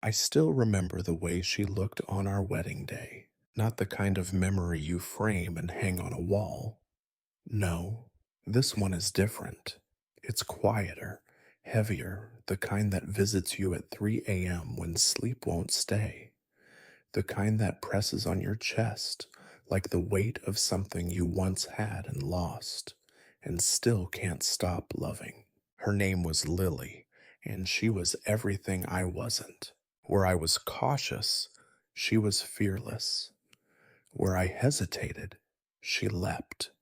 I still remember the way she looked on our wedding day. Not the kind of memory you frame and hang on a wall. No, this one is different. It's quieter, heavier, the kind that visits you at 3 a.m. when sleep won't stay. The kind that presses on your chest like the weight of something you once had and lost, and still can't stop loving. Her name was Lily, and she was everything I wasn't. Where I was cautious, she was fearless. Where I hesitated, she leapt.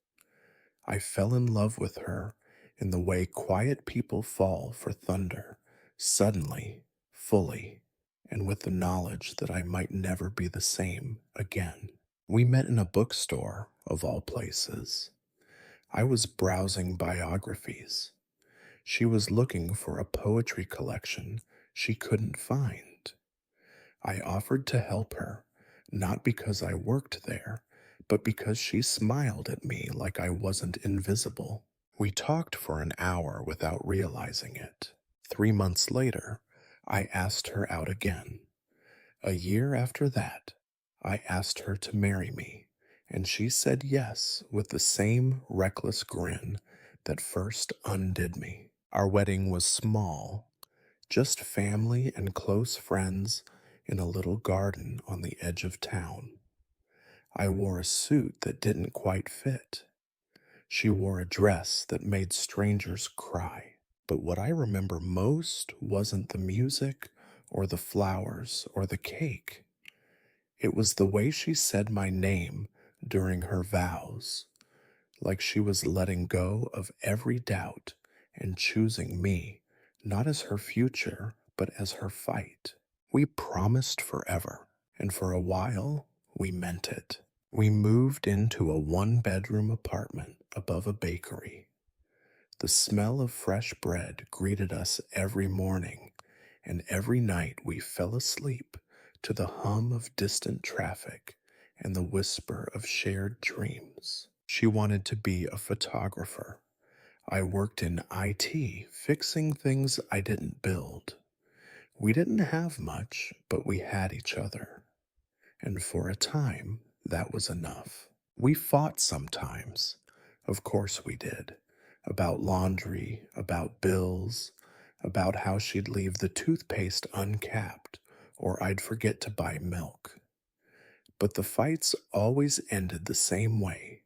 I fell in love with her in the way quiet people fall for thunder, suddenly, fully, and with the knowledge that I might never be the same again. We met in a bookstore, of all places. I was browsing biographies. She was looking for a poetry collection she couldn't find. I offered to help her, not because I worked there, but because she smiled at me like I wasn't invisible. We talked for an hour without realizing it. 3 months later, I asked her out again. A year after that, I asked her to marry me, and she said yes with the same reckless grin that first undid me. Our wedding was small, just family and close friends in a little garden on the edge of town. I wore a suit that didn't quite fit. She wore a dress that made strangers cry. But what I remember most wasn't the music or the flowers or the cake. It was the way she said my name during her vows, like she was letting go of every doubt and choosing me, not as her future, but as her fight. We promised forever, and for a while, we meant it. We moved into a one-bedroom apartment above a bakery. The smell of fresh bread greeted us every morning, and every night we fell asleep to the hum of distant traffic and the whisper of shared dreams. She wanted to be a photographer. I worked in IT, fixing things I didn't build. We didn't have much, but we had each other. And for a time, that was enough. We fought sometimes. Of course we did. About laundry, about bills, about how she'd leave the toothpaste uncapped, or I'd forget to buy milk. But the fights always ended the same way: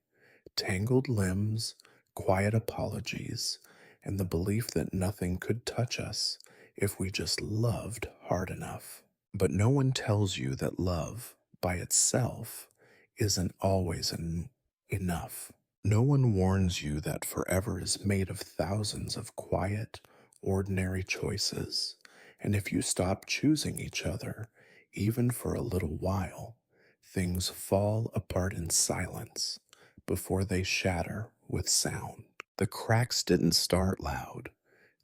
tangled limbs, quiet apologies, and the belief that nothing could touch us if we just loved hard enough. But no one tells you that love, by itself, isn't always enough. No one warns you that forever is made of thousands of quiet, ordinary choices, and if you stop choosing each other, even for a little while, things fall apart in silence before they shatter with sound. The cracks didn't start loud,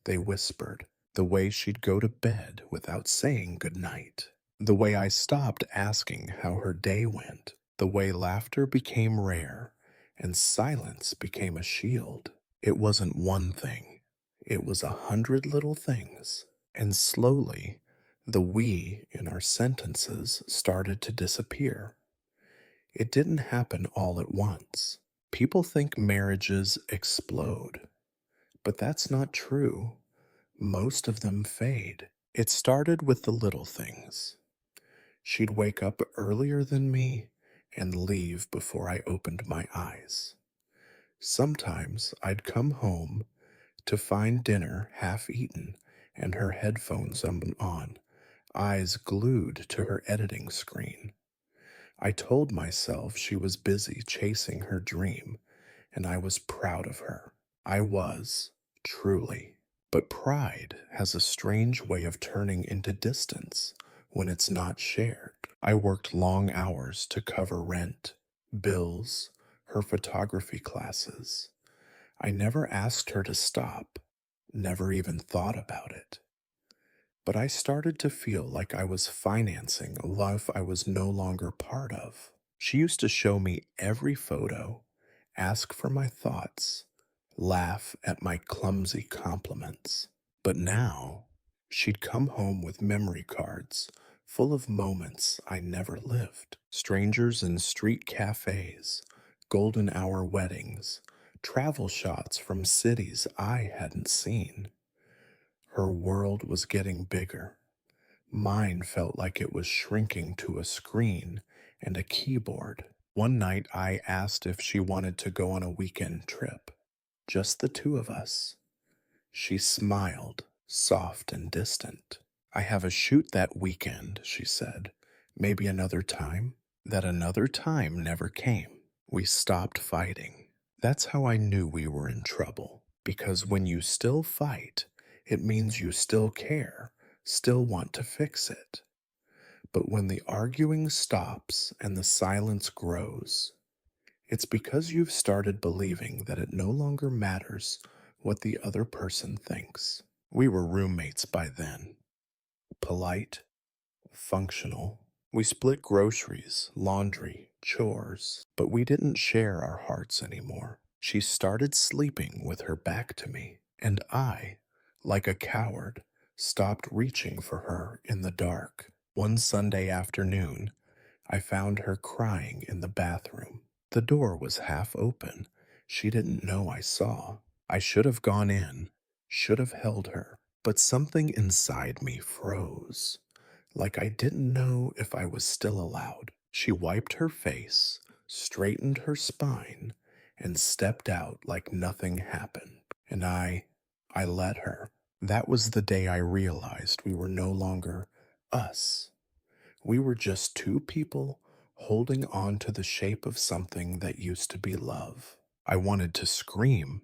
they whispered, the way she'd go to bed without saying goodnight, the way I stopped asking how her day went, the way laughter became rare and silence became a shield. It wasn't one thing, it was 100 little things, and slowly the we in our sentences started to disappear. It didn't happen all at once. People think marriages explode, but that's not true. Most of them fade. It started with the little things. She'd wake up earlier than me and leave before I opened my eyes. Sometimes I'd come home to find dinner half eaten and her headphones on, eyes glued to her editing screen. I told myself she was busy chasing her dream, and I was proud of her. I was, truly. But pride has a strange way of turning into distance when it's not shared. I worked long hours to cover rent, bills, her photography classes. I never asked her to stop, never even thought about it. But I started to feel like I was financing a life I was no longer part of. She used to show me every photo, ask for my thoughts, laugh at my clumsy compliments. But now, She'd come home with memory cards full of moments I never lived. Strangers in street cafes, golden hour weddings, travel shots from cities I hadn't seen. Her world was getting bigger. Mine felt like it was shrinking to a screen and a keyboard. One night I asked if she wanted to go on a weekend trip, just the two of us. She smiled, soft and distant. I have a shoot that weekend, she said. Maybe another time? That another time never came. We stopped fighting. That's how I knew we were in trouble. Because when you still fight, it means you still care, still want to fix it. But when the arguing stops and the silence grows, it's because you've started believing that it no longer matters what the other person thinks. We were roommates by then, polite, functional. We split groceries, laundry, chores, but we didn't share our hearts anymore. She started sleeping with her back to me, and I, like a coward, stopped reaching for her in the dark. One Sunday afternoon, I found her crying in the bathroom. The door was half open. She didn't know I saw. I should have gone in, should have held her, but something inside me froze, like I didn't know if I was still allowed. She wiped her face, straightened her spine, and stepped out like nothing happened. And I let her. That was the day I realized we were no longer us. We were just two people holding on to the shape of something that used to be love. I wanted to scream,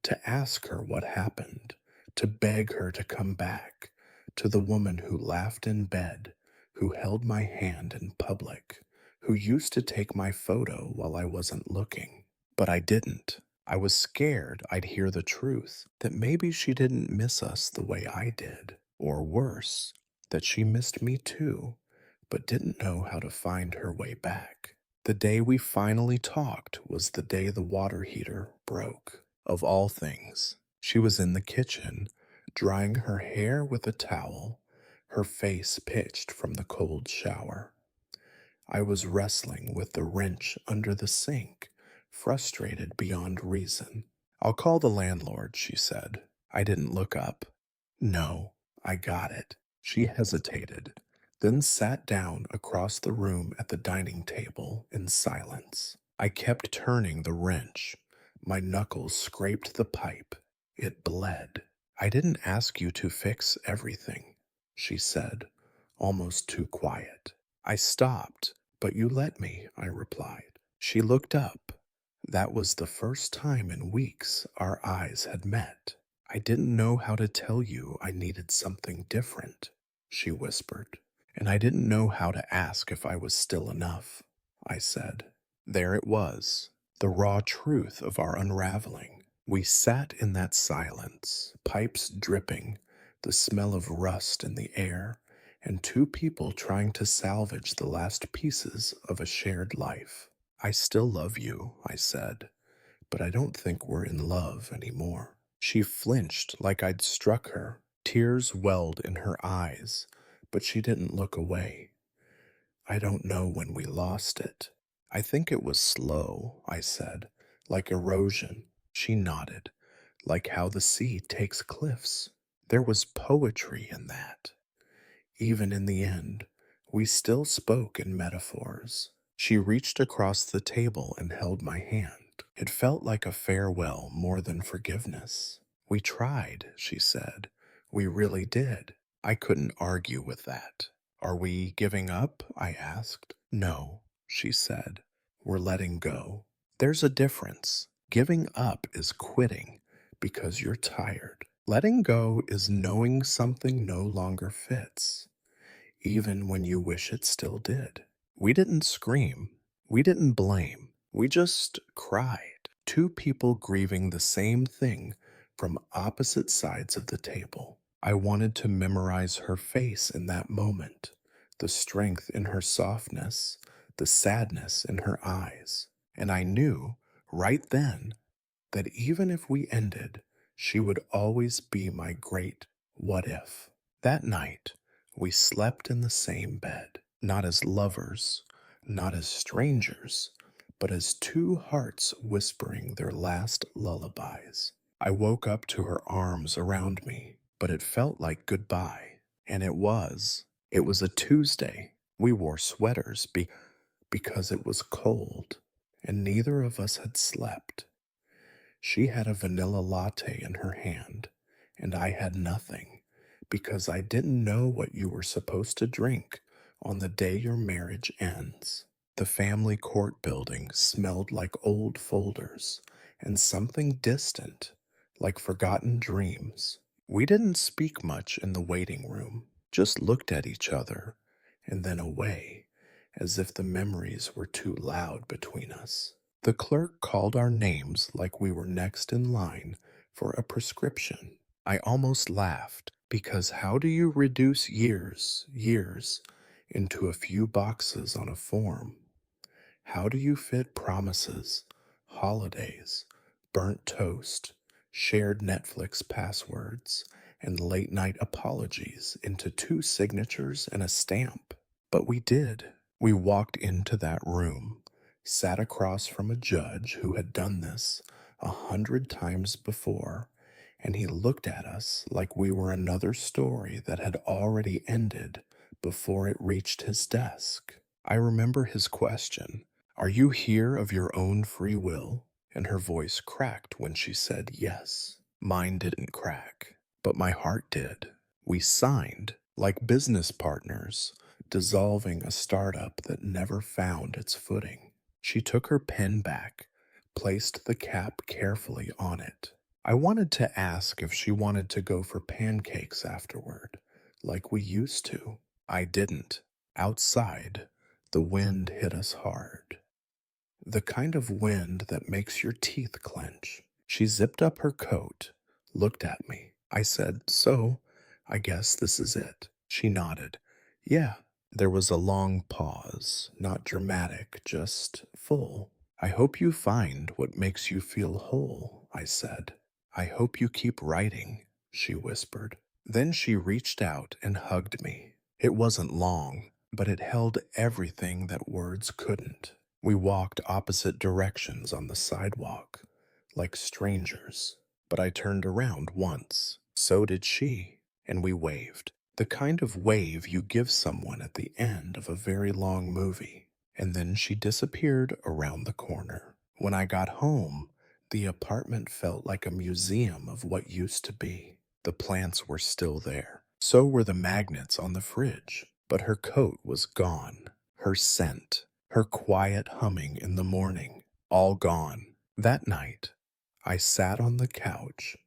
to ask her what happened, to beg her to come back, to the woman who laughed in bed, who held my hand in public, who used to take my photo while I wasn't looking. But I didn't. I was scared I'd hear the truth, that maybe she didn't miss us the way I did, or worse, that she missed me too, but didn't know how to find her way back. The day we finally talked was the day the water heater broke. Of all things, she was in the kitchen, drying her hair with a towel, her face pitched from the cold shower. I was wrestling with the wrench under the sink, frustrated beyond reason. "I'll call the landlord," she said. I didn't look up. "No, I got it." She hesitated, then sat down across the room at the dining table in silence. I kept turning the wrench. My knuckles scraped the pipe. It bled. "I didn't ask you to fix everything," she said, almost too quiet. I stopped, "But you let me," I replied. She looked up. That was the first time in weeks our eyes had met. "I didn't know how to tell you I needed something different," she whispered. "And I didn't know how to ask if I was still enough," I said. There it was, the raw truth of our unraveling. We sat in that silence, pipes dripping, the smell of rust in the air, and two people trying to salvage the last pieces of a shared life. "I still love you," I said, "but I don't think we're in love anymore." She flinched like I'd struck her. Tears welled in her eyes, but she didn't look away. "I don't know when we lost it. I think it was slow," I said, "like erosion." She nodded, "like how the sea takes cliffs. There was poetry in that." Even in the end, we still spoke in metaphors. She reached across the table and held my hand. It felt like a farewell more than forgiveness. "We tried," she said. "We really did." I couldn't argue with that. "Are we giving up?" I asked. "No," she said. "We're letting go." There's a difference. Giving up is quitting because you're tired. Letting go is knowing something no longer fits, even when you wish it still did. We didn't scream. We didn't blame. We just cried. Two people grieving the same thing from opposite sides of the table. I wanted to memorize her face in that moment, the strength in her softness, the sadness in her eyes. And I knew, right then, that even if we ended, she would always be my great what if. That night, we slept in the same bed, not as lovers, not as strangers, but as two hearts whispering their last lullabies. I woke up to her arms around me, but it felt like goodbye. And it was. It was a Tuesday. We wore sweaters because it was cold, and neither of us had slept. She had a vanilla latte in her hand, and I had nothing, because I didn't know what you were supposed to drink on the day your marriage ends. The family court building smelled like old folders and something distant, like forgotten dreams. We didn't speak much in the waiting room, just looked at each other and then away, as if the memories were too loud between us. The clerk called our names like we were next in line for a prescription. I almost laughed because how do you reduce years, into a few boxes on a form? How do you fit promises, holidays, burnt toast, shared Netflix passwords, and late night apologies into two signatures and a stamp? But we did. We walked into that room, sat across from a judge who had done this 100 times before, and he looked at us like we were another story that had already ended before it reached his desk. I remember his question, "Are you here of your own free will?" And her voice cracked when she said yes. Mine didn't crack, but my heart did. We signed like business partners, dissolving a startup that never found its footing. She took her pen back, placed the cap carefully on it. I wanted to ask if she wanted to go for pancakes afterward, like we used to. I didn't. Outside, the wind hit us hard. The kind of wind that makes your teeth clench. She zipped up her coat, looked at me. I said, "So, I guess this is it." She nodded. "Yeah." There was a long pause, not dramatic, just full. "I hope you find what makes you feel whole," I said. "I hope you keep writing," she whispered. Then she reached out and hugged me. It wasn't long, but it held everything that words couldn't. We walked opposite directions on the sidewalk, like strangers, but I turned around once. So did she, and we waved. The kind of wave you give someone at the end of a very long movie. And then she disappeared around the corner. When I got home, the apartment felt like a museum of what used to be. The plants were still there. So were the magnets on the fridge. But her coat was gone. Her scent, her quiet humming in the morning, all gone. That night, I sat on the couch,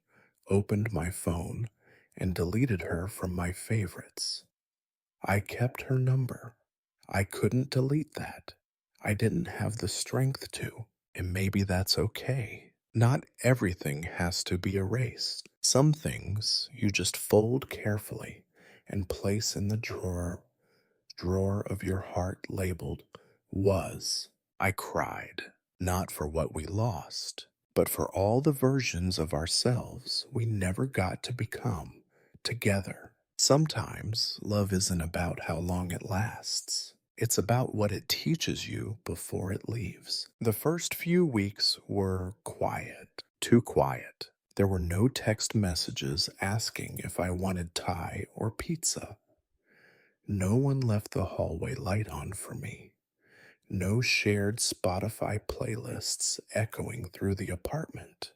opened my phone, and deleted her from my favorites. I kept her number. I couldn't delete that. I didn't have the strength to, and maybe that's okay. Not everything has to be erased. Some things you just fold carefully and place in the drawer of your heart labeled was. I cried, not for what we lost, but for all the versions of ourselves we never got to become together. Sometimes love isn't about how long it lasts. It's about what it teaches you before it leaves. The first few weeks were quiet, too quiet. There were no text messages asking if I wanted Thai or pizza. No one left the hallway light on for me. No shared Spotify playlists echoing through the apartment.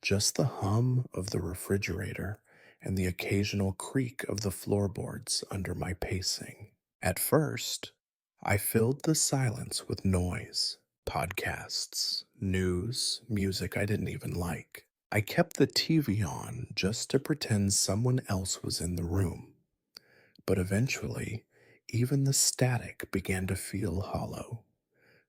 Just the hum of the refrigerator and the occasional creak of the floorboards under my pacing. At first, I filled the silence with noise, podcasts, news, music I didn't even like. I kept the TV on just to pretend someone else was in the room. But eventually, even the static began to feel hollow.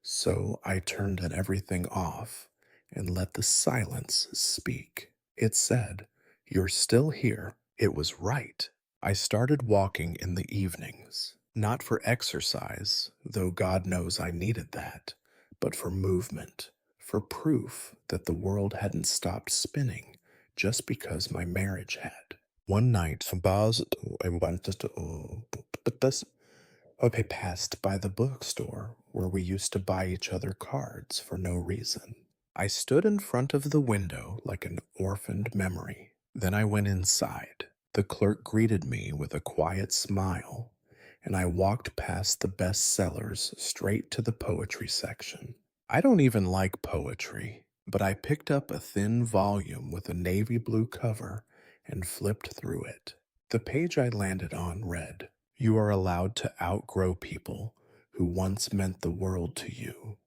So I turned everything off and let the silence speak. It said, "You're still here." It was right. I started walking in the evenings, not for exercise, though God knows I needed that, but for movement, for proof that the world hadn't stopped spinning just because my marriage had. One night, I went I passed by the bookstore where we used to buy each other cards for no reason. I stood in front of the window like an orphaned memory. Then I went inside. The clerk greeted me with a quiet smile, and I walked past the bestsellers straight to the poetry section. I don't even like poetry, but I picked up a thin volume with a navy blue cover and flipped through it. The page I landed on read, "You are allowed to outgrow people who once meant the world to you.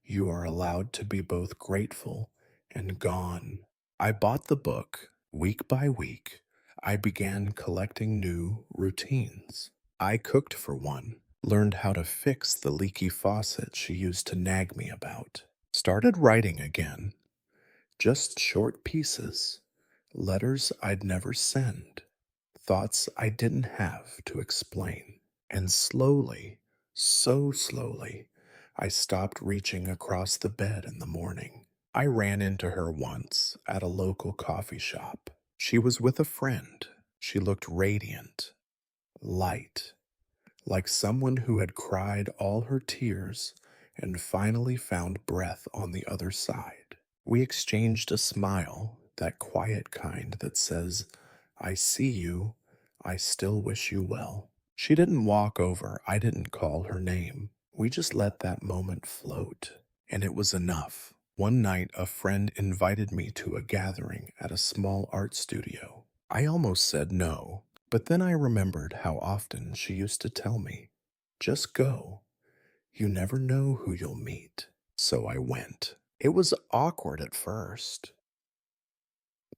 You are allowed to be both grateful and gone." I bought the book. Week by week, I began collecting new routines. I cooked for one, learned how to fix the leaky faucet she used to nag me about, started writing again, just short pieces, letters I'd never send, thoughts I didn't have to explain. And slowly, so slowly, I stopped reaching across the bed in the morning. I ran into her once at a local coffee shop. She was with a friend. She looked radiant, light, like someone who had cried all her tears and finally found breath on the other side. We exchanged a smile, that quiet kind that says, "I see you, I still wish you well." She didn't walk over, I didn't call her name. We just let that moment float, and it was enough. One night, a friend invited me to a gathering at a small art studio. I almost said no, but then I remembered how often she used to tell me, "Just go. You never know who you'll meet." So I went. It was awkward at first.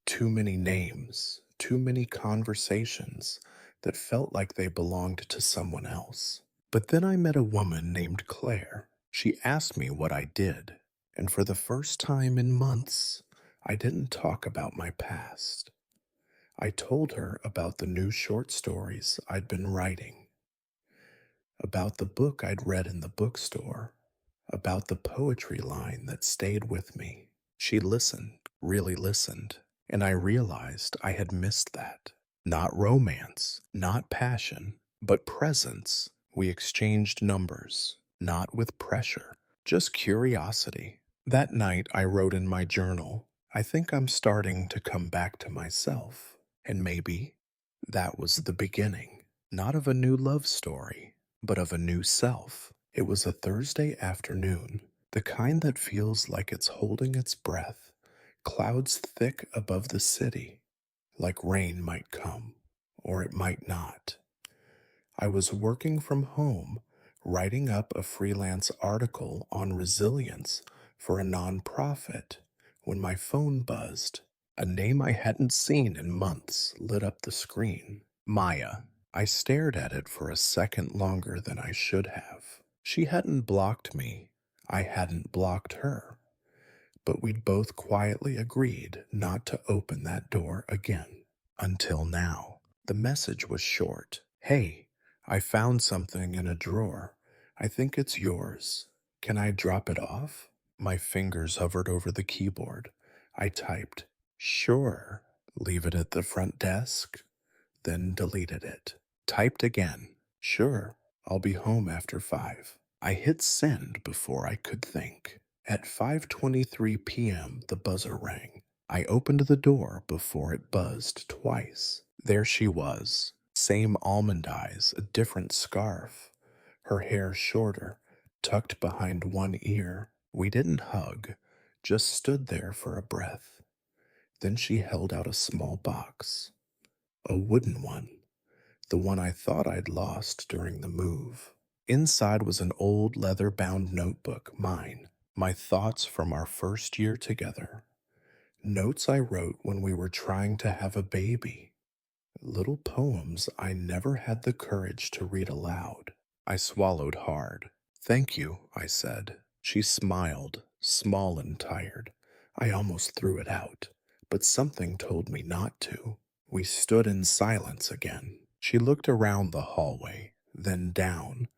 Too many names, too many conversations that felt like they belonged to someone else. But then I met a woman named Claire. She asked me what I did, and for the first time in months, I didn't talk about my past. I told her about the new short stories I'd been writing, about the book I'd read in the bookstore, about the poetry line that stayed with me. She listened, really listened, and I realized I had missed that. Not romance, not passion, but presence. We exchanged numbers, not with pressure, just curiosity. That night I wrote in my journal, "I think I'm starting to come back to myself." And maybe that was the beginning, not of a new love story, but of a new self. It was a Thursday afternoon, the kind that feels like it's holding its breath, clouds thick above the city, like rain might come, or it might not. I was working from home, writing up a freelance article on resilience for a nonprofit, when my phone buzzed. A name I hadn't seen in months lit up the screen. Maya. I stared at it for a second longer than I should have. She hadn't blocked me. I hadn't blocked her. But we'd both quietly agreed not to open that door again. Until now. The message was short. "Hey, I found something in a drawer. I think it's yours. Can I drop it off?" My fingers hovered over the keyboard. I typed, "Sure." "Leave it at the front desk?" Then deleted it. Typed again, "Sure, I'll be home after 5." I hit send before I could think. At 5:23 p.m., the buzzer rang. I opened the door before it buzzed twice. There she was. Same almond eyes, a different scarf. Her hair shorter, tucked behind one ear. We didn't hug, just stood there for a breath. Then she held out a small box. A wooden one. The one I thought I'd lost during the move. Inside was an old leather-bound notebook, mine. My thoughts from our first year together. Notes I wrote when we were trying to have a baby. Little poems I never had the courage to read aloud. I swallowed hard. "Thank you," I said. She smiled, small and tired. I almost threw it out, but something told me not to. We stood in silence again. She looked around the hallway, then down.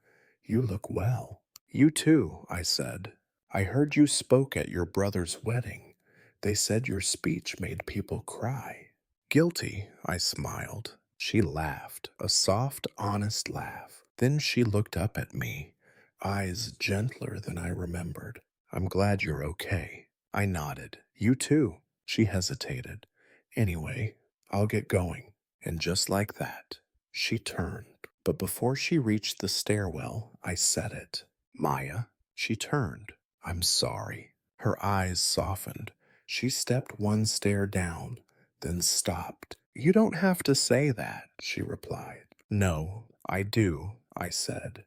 "You look well." "You too," I said. "I heard you spoke at your brother's wedding. They said your speech made people cry." Guilty, I smiled. She laughed, a soft, honest laugh. Then she looked up at me, eyes gentler than I remembered. I'm glad you're okay. I nodded. You too. She hesitated. Anyway, I'll get going. And just like that, she turned. But before she reached the stairwell, I said it. Maya. She turned. I'm sorry. Her eyes softened. She stepped one stair down, then stopped. You don't have to say that, she replied. No, I do, I said,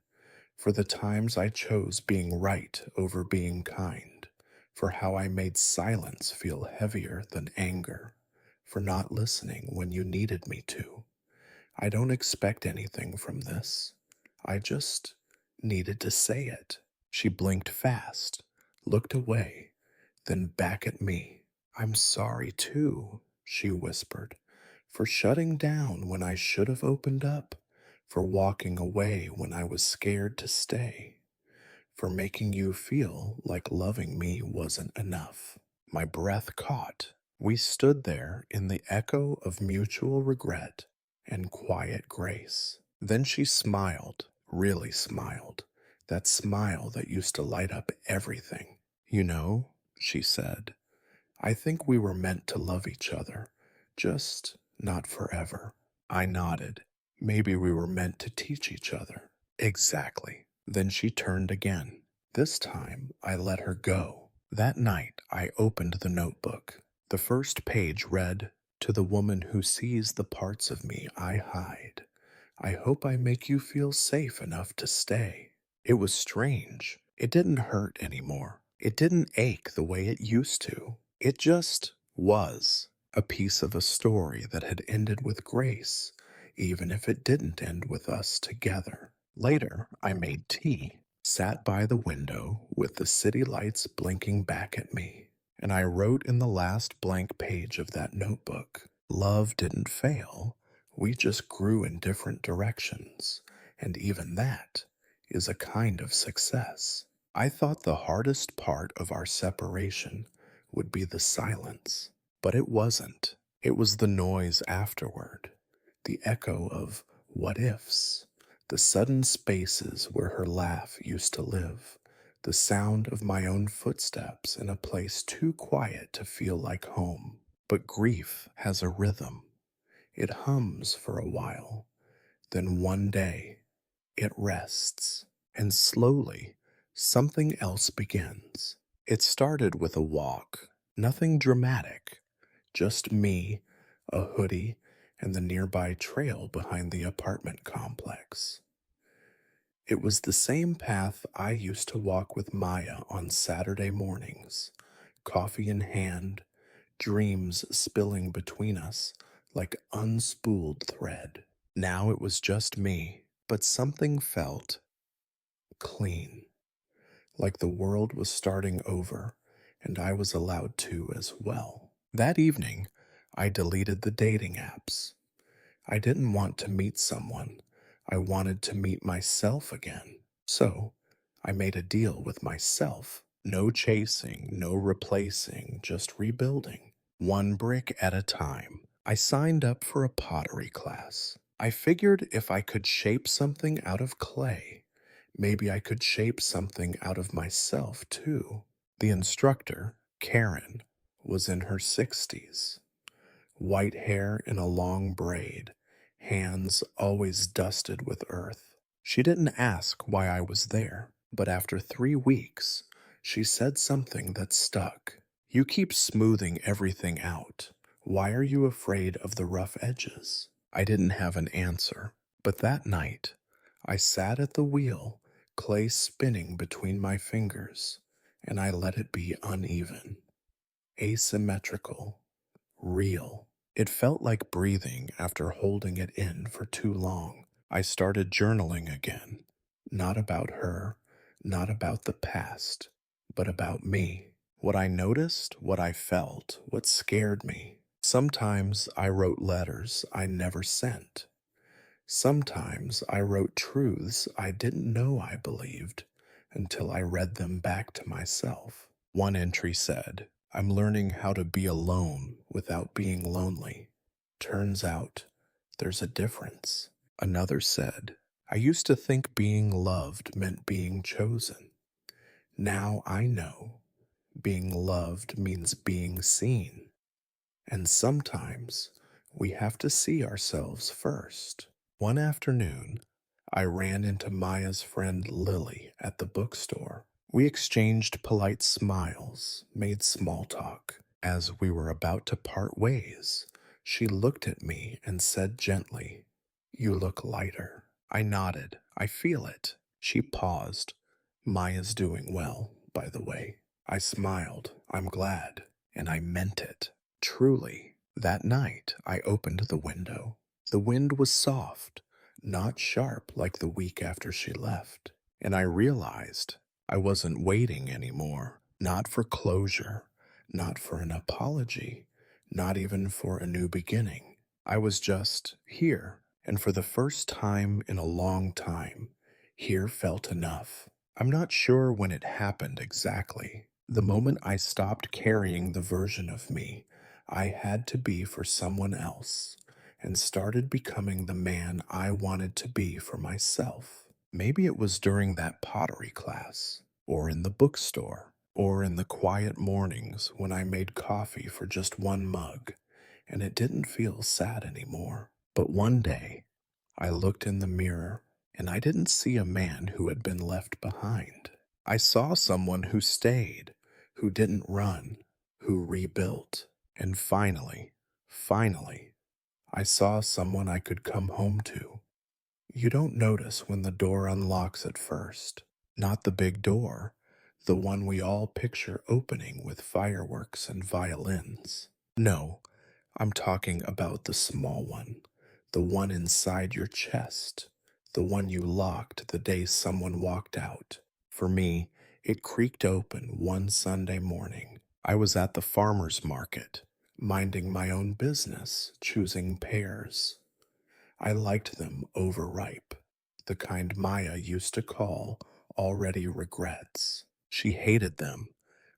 for the times I chose being right over being kind, for how I made silence feel heavier than anger, for not listening when you needed me to. I don't expect anything from this. I just needed to say it. She blinked fast, looked away, then back at me. I'm sorry too, she whispered, for shutting down when I should have opened up, for walking away when I was scared to stay, for making you feel like loving me wasn't enough. My breath caught. We stood there in the echo of mutual regret and quiet grace. Then she smiled, really smiled, that smile that used to light up everything. You know, she said, I think we were meant to love each other, just not forever. I nodded. Maybe we were meant to teach each other. Exactly. Then she turned again. This time I let her go. That night I opened the notebook. The first page read, To the woman who sees the parts of me I hide, I hope I make you feel safe enough to stay. It was strange. It didn't hurt anymore. It didn't ache the way it used to. It just was a piece of a story that had ended with grace, even if it didn't end with us together. Later, I made tea, sat by the window with the city lights blinking back at me, and I wrote in the last blank page of that notebook, Love didn't fail. We just grew in different directions, and even that is a kind of success. I thought the hardest part of our separation would be the silence, but it wasn't. It was the noise afterward, the echo of what ifs, the sudden spaces where her laugh used to live, the sound of my own footsteps in a place too quiet to feel like home. But grief has a rhythm. It hums for a while, then one day it rests, and slowly something else begins. It started with a walk, nothing dramatic, just me, a hoodie, and the nearby trail behind the apartment complex. It was the same path I used to walk with Maya on Saturday mornings, coffee in hand, dreams spilling between us like unspooled thread. Now it was just me, but something felt clean, like the world was starting over and I was allowed to as well. That evening, I deleted the dating apps. I didn't want to meet someone. I wanted to meet myself again. So, I made a deal with myself. No chasing, no replacing, just rebuilding. One brick at a time. I signed up for a pottery class. I figured if I could shape something out of clay, maybe I could shape something out of myself too. The instructor, Karen, was in her 60s. White hair in a long braid, hands always dusted with earth. She didn't ask why I was there, but after 3 weeks, she said something that stuck. You keep smoothing everything out. Why are you afraid of the rough edges? I didn't have an answer, but that night, I sat at the wheel, clay spinning between my fingers, and I let it be uneven, asymmetrical, real. It felt like breathing after holding it in for too long. I started journaling again. Not about her, not about the past, but about me. What I noticed, what I felt, what scared me. Sometimes I wrote letters I never sent. Sometimes I wrote truths I didn't know I believed until I read them back to myself. One entry said, I'm learning how to be alone without being lonely. Turns out there's a difference. Another said, I used to think being loved meant being chosen. Now I know being loved means being seen. And sometimes we have to see ourselves first. One afternoon, I ran into Maya's friend Lily at the bookstore. We exchanged polite smiles, made small talk. As we were about to part ways, she looked at me and said gently, You look lighter. I nodded. I feel it. She paused. Maya's doing well, by the way. I smiled. I'm glad. And I meant it. Truly. That night, I opened the window. The wind was soft, not sharp like the week after she left. And I realized I wasn't waiting anymore. Not for closure, not for an apology, not even for a new beginning. I was just here. And for the first time in a long time, here felt enough. I'm not sure when it happened exactly. The moment I stopped carrying the version of me I had to be for someone else and started becoming the man I wanted to be for myself. Maybe it was during that pottery class, or in the bookstore, or in the quiet mornings when I made coffee for just one mug, and it didn't feel sad anymore. But one day, I looked in the mirror, and I didn't see a man who had been left behind. I saw someone who stayed, who didn't run, who rebuilt. And finally, I saw someone I could come home to. You don't notice when the door unlocks at first. Not the big door, the one we all picture opening with fireworks and violins. No, I'm talking about the small one, the one inside your chest, the one you locked the day someone walked out. For me, it creaked open one Sunday morning. I was at the farmer's market, minding my own business, choosing pears. I liked them overripe, the kind Maya used to call already regrets. She hated them.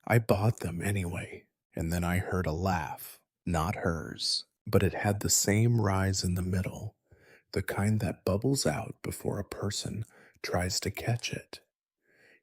I bought them anyway, and then I heard a laugh, not hers, but it had the same rise in the middle, the kind that bubbles out before a person tries to catch it.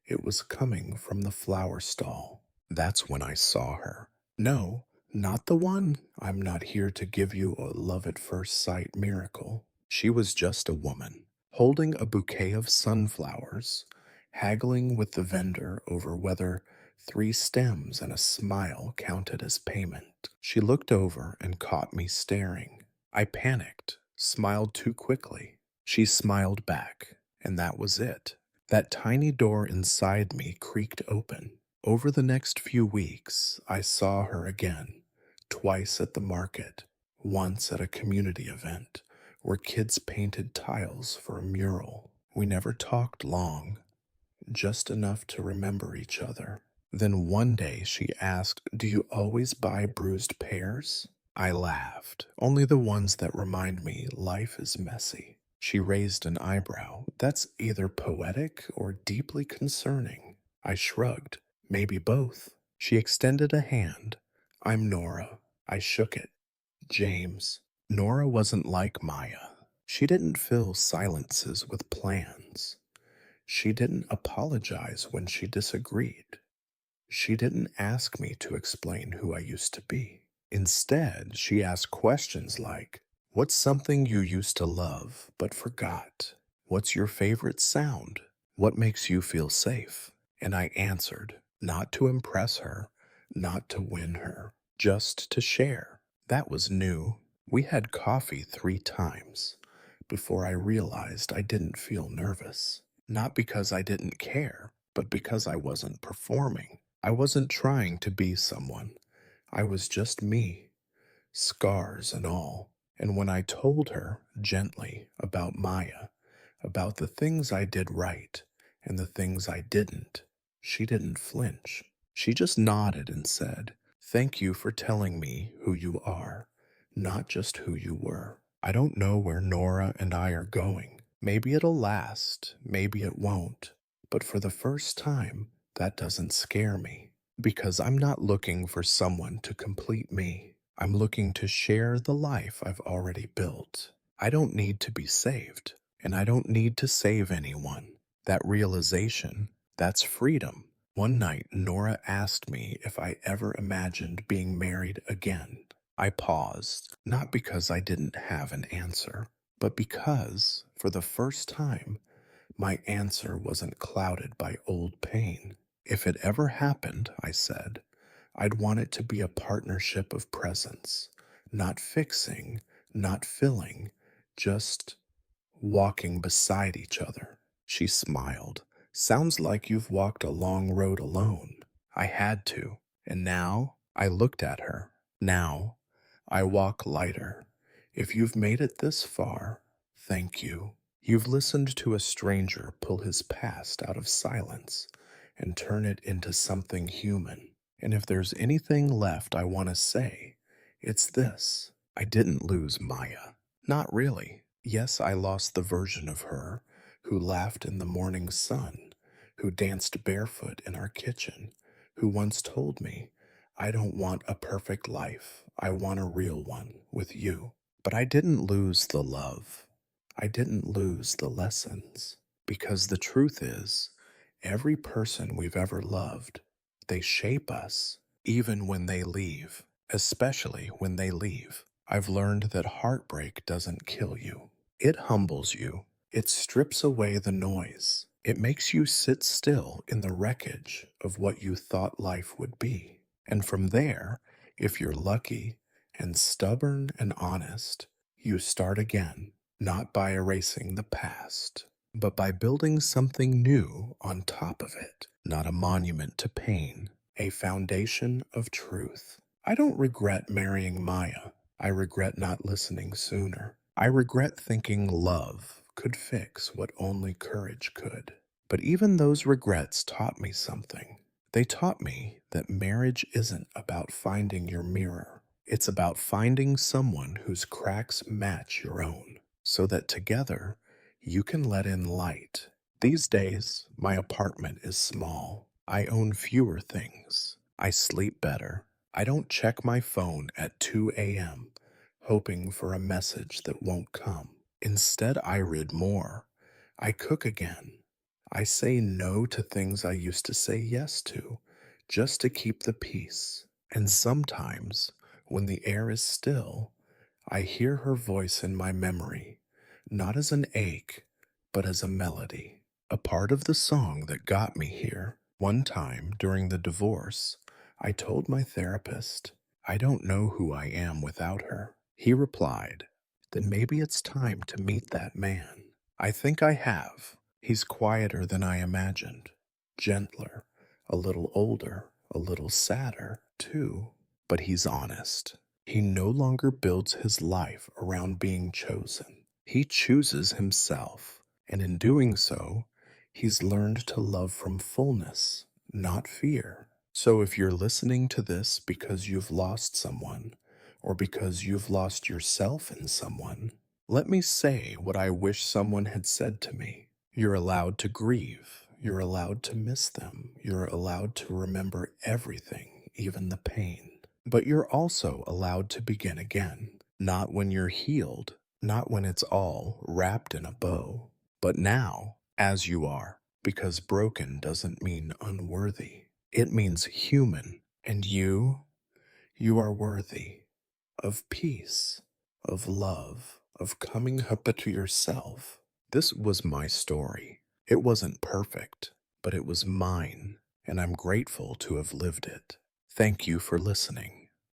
It was coming from the flower stall. That's when I saw her. No, not the one. I'm not here to give you a love at first sight miracle. She was just a woman, holding a bouquet of sunflowers, haggling with the vendor over whether 3 stems and a smile counted as payment. She looked over and caught me staring. I panicked, smiled too quickly. She smiled back, and that was it. That tiny door inside me creaked open. Over the next few weeks, I saw her again, twice at the market, once at a community event where kids painted tiles for a mural. We never talked long, just enough to remember each other. Then one day she asked, Do you always buy bruised pears? I laughed. Only the ones that remind me life is messy. She raised an eyebrow. That's either poetic or deeply concerning. I shrugged. Maybe both. She extended a hand. I'm Nora. I shook it. James. Nora wasn't like Maya. She didn't fill silences with plans. She didn't apologize when she disagreed. She didn't ask me to explain who I used to be. Instead, she asked questions like, What's something you used to love but forgot? What's your favorite sound? What makes you feel safe? And I answered, not to impress her, not to win her, just to share. That was new. We had coffee 3 times before I realized I didn't feel nervous. Not because I didn't care, but because I wasn't performing. I wasn't trying to be someone. I was just me, scars and all. And when I told her, gently, about Maya, about the things I did right and the things I didn't, she didn't flinch. She just nodded and said, Thank you for telling me who you are, not just who you were. I don't know where Nora and I are going. Maybe it'll last, maybe it won't. But for the first time, that doesn't scare me, because I'm not looking for someone to complete me. I'm looking to share the life I've already built. I don't need to be saved, and I don't need to save anyone. That realization, that's freedom. One night, Nora asked me if I ever imagined being married again. I paused, not because I didn't have an answer, but because, for the first time, my answer wasn't clouded by old pain. If it ever happened, I said, I'd want it to be a partnership of presence, not fixing, not filling, just walking beside each other. She smiled. Sounds like you've walked a long road alone. I had to. And now I looked at her. Now I walk lighter. If you've made it this far, thank you. You've listened to a stranger pull his past out of silence and turn it into something human. And if there's anything left I want to say, it's this. I didn't lose Maya. Not really. Yes, I lost the version of her who laughed in the morning sun, who danced barefoot in our kitchen, who once told me, I don't want a perfect life. I want a real one with you. But I didn't lose the love. I didn't lose the lessons. Because the truth is, every person we've ever loved, they shape us, even when they leave, especially when they leave. I've learned that heartbreak doesn't kill you. It humbles you. It strips away the noise. It makes you sit still in the wreckage of what you thought life would be. And from there, if you're lucky and stubborn and honest, you start again, not by erasing the past, but by building something new on top of it, not a monument to pain, a foundation of truth. I don't regret marrying Maya. I regret not listening sooner. I regret thinking love could fix what only courage could. But even those regrets taught me something. They taught me that marriage isn't about finding your mirror. It's about finding someone whose cracks match your own, so that together you can let in light. These days, my apartment is small. I own fewer things. I sleep better. I don't check my phone at 2 a.m., hoping for a message that won't come. Instead, I read more. I cook again. I say no to things I used to say yes to, just to keep the peace. And sometimes, when the air is still, I hear her voice in my memory, not as an ache, but as a melody, a part of the song that got me here. One time during the divorce, I told my therapist, I don't know who I am without her. He replied, then maybe it's time to meet that man. I think I have. He's quieter than I imagined, gentler, a little older, a little sadder, too. But he's honest. He no longer builds his life around being chosen. He chooses himself, and in doing so, he's learned to love from fullness, not fear. So if you're listening to this because you've lost someone, or because you've lost yourself in someone, let me say what I wish someone had said to me. You're allowed to grieve. You're allowed to miss them. You're allowed to remember everything, even the pain. But you're also allowed to begin again. Not when you're healed, not when it's all wrapped in a bow, but now, as you are, because broken doesn't mean unworthy. It means human, and you are worthy of peace, of love, of coming up to yourself. This was my story. It wasn't perfect, but it was mine, and I'm grateful to have lived it. Thank you for listening.